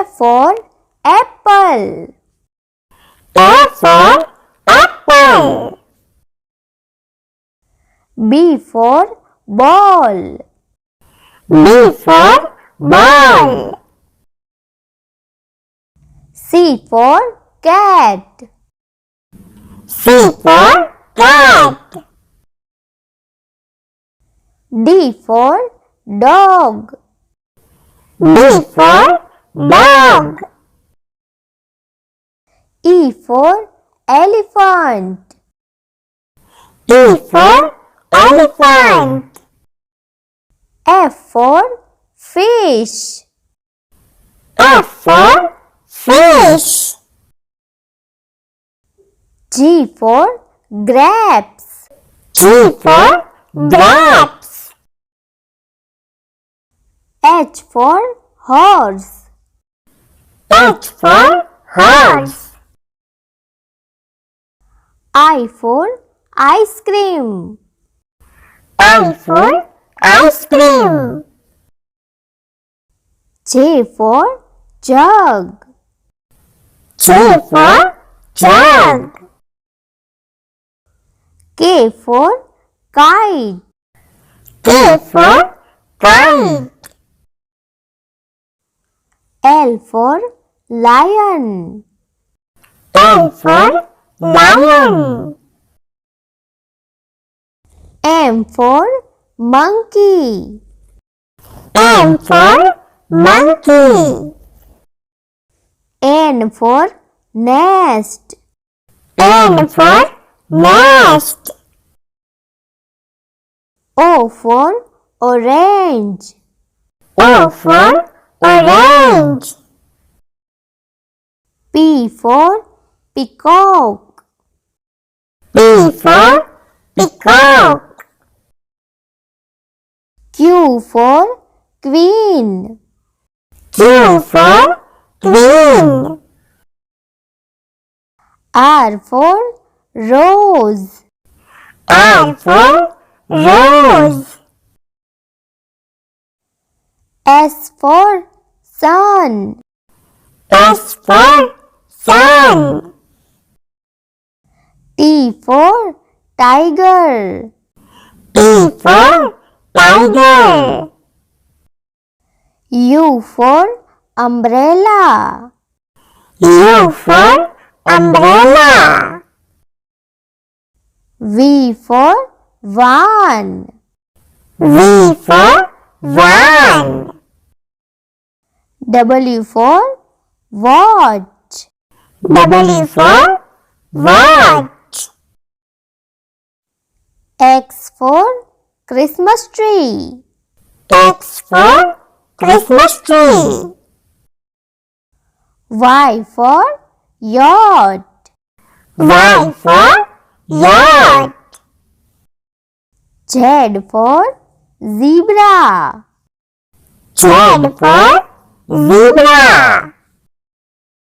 for apple. A for apple. B for ball. B for ball. C for cat. C for cat. D for dog. D for dog. E for elephant. E for elephant. F for fish. F for fish. G for grapes. G for grapes. H for horse. H for horse. I for ice cream. I for ice cream. J for jug. J for jug. K for kite. K for kite. L for lion. L for lion. M for monkey. M for monkey. N for nest. N for nest. O for orange. O for orange. P for peacock. P for peacock. Q for queen. Q for queen. R for rose. R for rose. S for sun. S for sun. T for tiger. T for tiger. U for umbrella. U for umbrella. V for van. V for van. W for watch. W for watch. X for Christmas tree. X for Christmas tree. Y for yacht. Y for yacht. Z for zebra. Z for zebra.